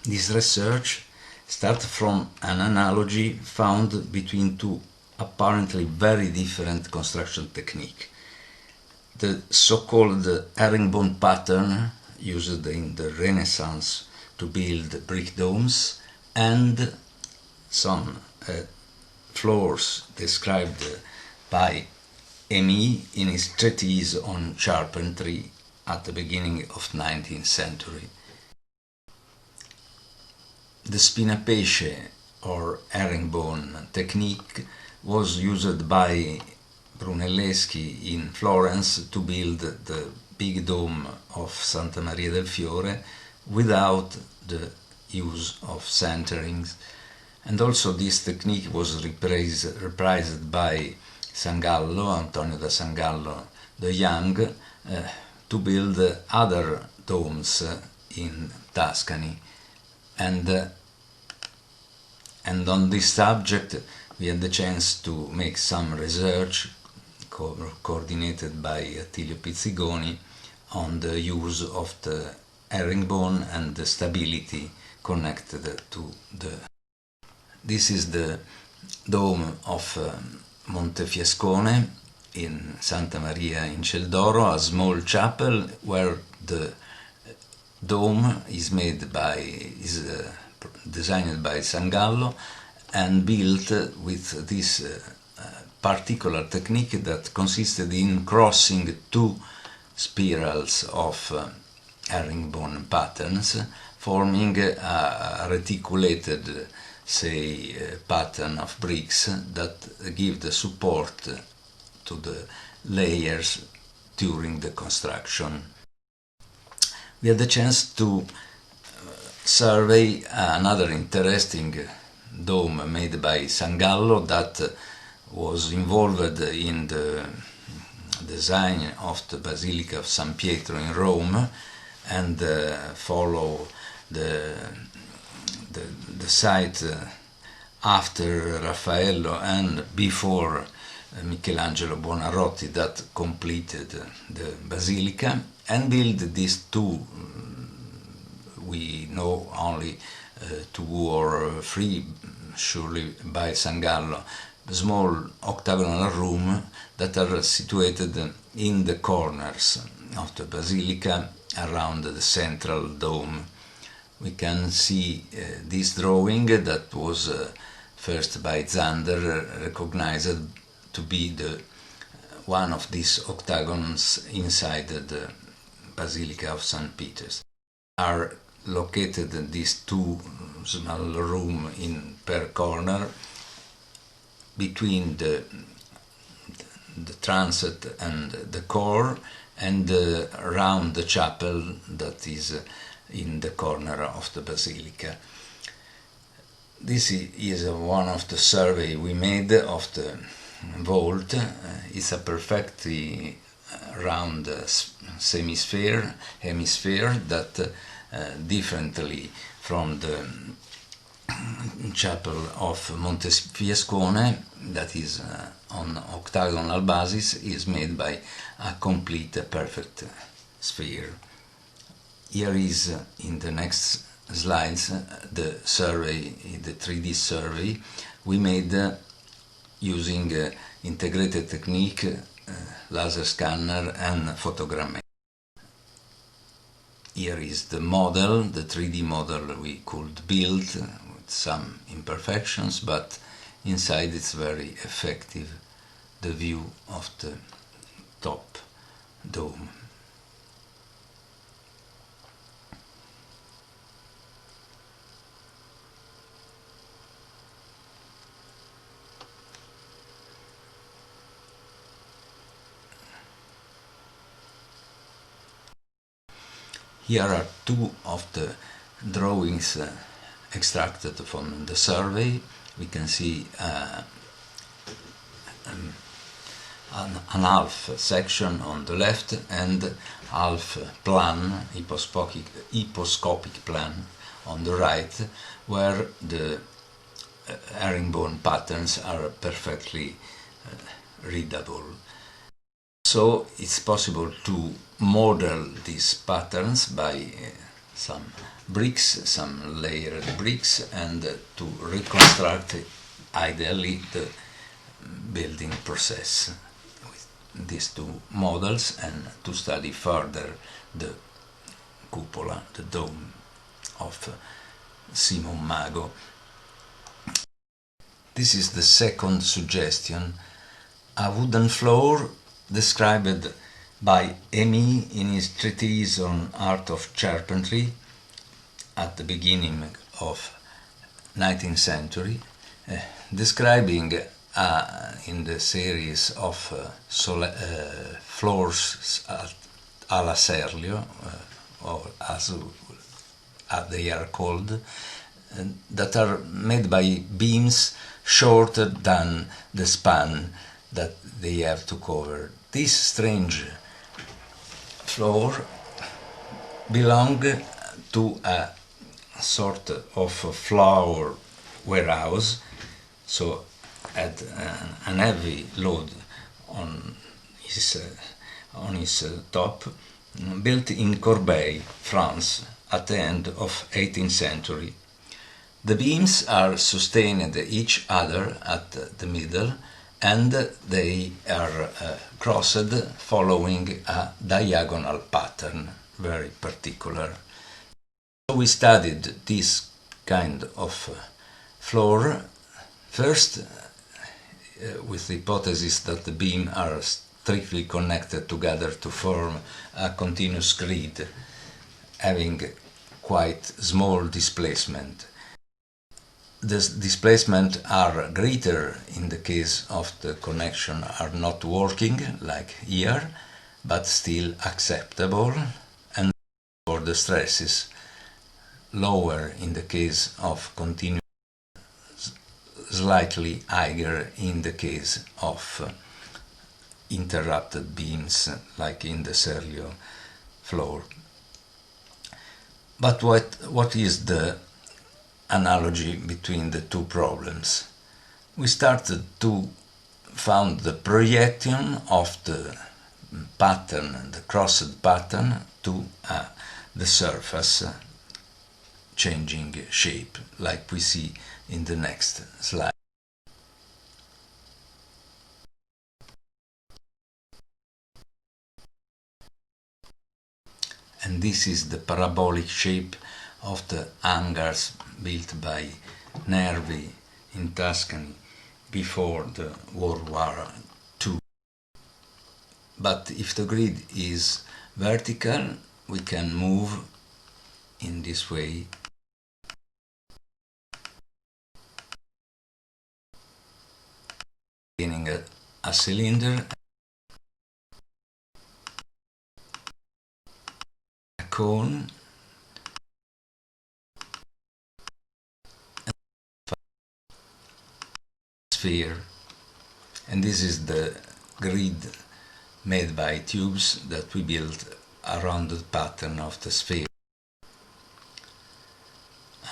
This research started from an analogy found between two apparently very different construction techniques. The so-called herringbone pattern used in the Renaissance to build brick domes, and some floors described by M.E. in his treatise on carpentry at the beginning of 19th century. The spinapece or herringbone technique was used by Brunelleschi in Florence to build the big dome of Santa Maria del Fiore without the use of centerings, and also this technique was reprised by Sangallo, Antonio da Sangallo the Young, to build other domes in Tuscany. And on this subject we had the chance to make some research coordinated by Attilio Pizzigoni on the use of the herringbone and the stability connected to the... This is the dome of Montefiascone in Santa Maria in Celdoro, a small chapel where the dome is designed by Sangallo and built with this particular technique that consisted in crossing two spirals of herringbone patterns, forming a reticulated, pattern of bricks that give the support to the layers during the construction. We had the chance to survey another interesting dome made by Sangallo that was involved in the design of the Basilica of San Pietro in Rome, and follow the site after Raffaello and before Michelangelo Buonarroti that completed the Basilica, and built these two, we know only 2 or 3, surely by Sangallo, small octagonal rooms that are situated in the corners of the Basilica around the central dome. We can see this drawing that was first by Zander recognized to be one of these octagons inside the Basilica of St. Peter's. Are located these two small rooms per corner between the transept and the core, and around the chapel that is in the corner of the Basilica. This is one of the survey we made of the vault. It's a perfectly round hemisphere that differently from the chapel of Montefiascone, that is on octagonal basis, is made by a complete perfect sphere. Here is in the next slides the survey, the 3D survey we made using integrated technique, laser scanner and photogrammetry. Here is the model, the 3D model we could build with some imperfections, but inside it's very effective, the view of the top dome. Here are two of the drawings extracted from the survey. We can see an half section on the left and half plan, hyposcopic plan on the right, where the herringbone patterns are perfectly readable. So it's possible to model these patterns by some bricks, some layered bricks, and to reconstruct ideally the building process with these two models, and to study further the cupola, the dome of Simon Mago. This is the second suggestion, a wooden floor described by Emy in his treatise on art of carpentry at the beginning of 19th century, describing in the series of floors alla Serlio, or as they are called, that are made by beams shorter than the span that they have to cover. This strange floor belonged to a sort of flour warehouse, so had an heavy load on his top, built in Corbeil, France, at the end of 18th century. The beams are sustained each other at the middle, and they are crossed following a diagonal pattern, very particular. So we studied this kind of floor first with the hypothesis that the beams are strictly connected together to form a continuous grid having quite small displacement. The displacement are greater in the case of the connection are not working, like here, but still acceptable, and for the stresses lower in the case of continuous, slightly higher in the case of interrupted beams, like in the Serlio floor. But what is the analogy between the two problems? We started to found the projection of the pattern, the crossed pattern, to the surface changing shape, like we see in the next slide. And this is the parabolic shape of the hangars built by Nervi in Tuscany before the World War II. But if the grid is vertical, we can move in this way. Beginning a cylinder, a cone, sphere, and this is the grid made by tubes that we built around the pattern of the sphere.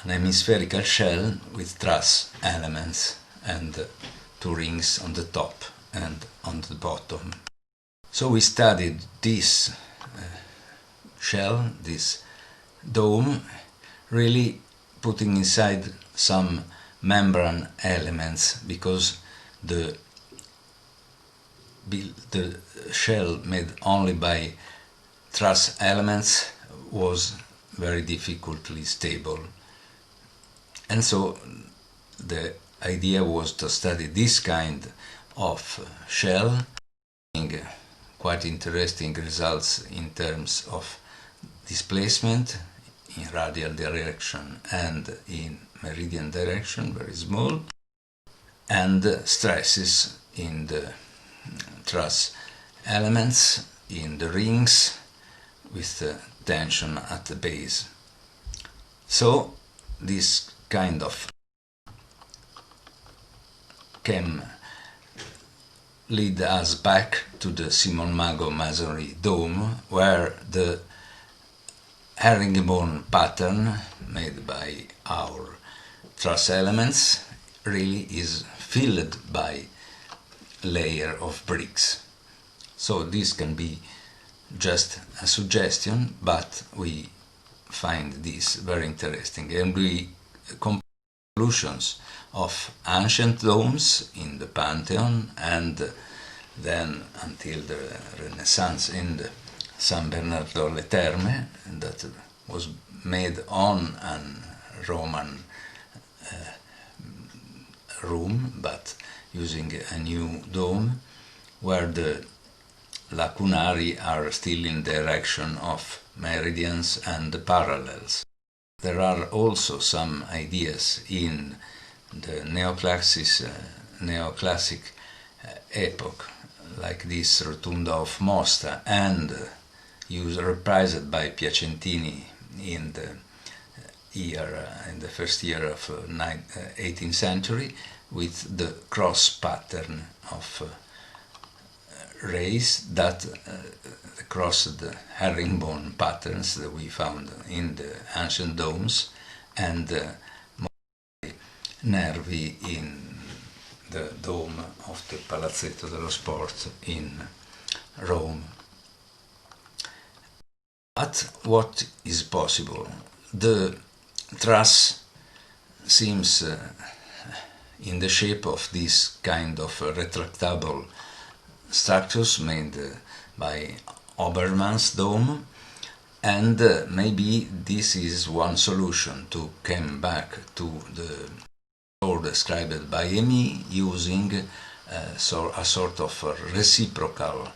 An hemispherical shell with truss elements and two rings on the top and on the bottom. So we studied this shell, this dome, really putting inside some membrane elements, because the shell made only by truss elements was very difficultly stable. And so the idea was to study this kind of shell, having quite interesting results in terms of displacement in radial direction and in meridian direction, very small, and stresses in the truss elements, in the rings, with the tension at the base. So this kind of can lead us back to the Simon Mago masonry dome, where the herringbone pattern made by our truss elements really is filled by layer of bricks. So this can be just a suggestion, but we find this very interesting, and we compare solutions of ancient domes in the Pantheon, and then until the Renaissance in the San Bernardo alle Terme, that was made on a Roman room, but using a new dome, where the lacunari are still in direction of meridians and the parallels. There are also some ideas in the neoclassic epoch, like this Rotunda of Mosta, and reprised by Piacentini in the first year of 18th century, with the cross pattern of rays that crossed the herringbone patterns that we found in the ancient domes, and nervi in the dome of the Palazzetto dello Sport in Rome. But what is possible? The truss seems in the shape of this kind of retractable structures made by Obermann's dome, and maybe this is one solution to come back to the floor described by Amy, using a sort of reciprocal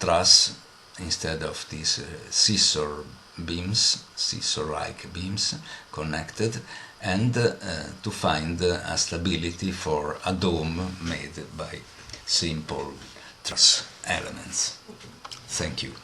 truss instead of these scissor-like beams connected, and to find a stability for a dome made by simple truss elements. Thank you.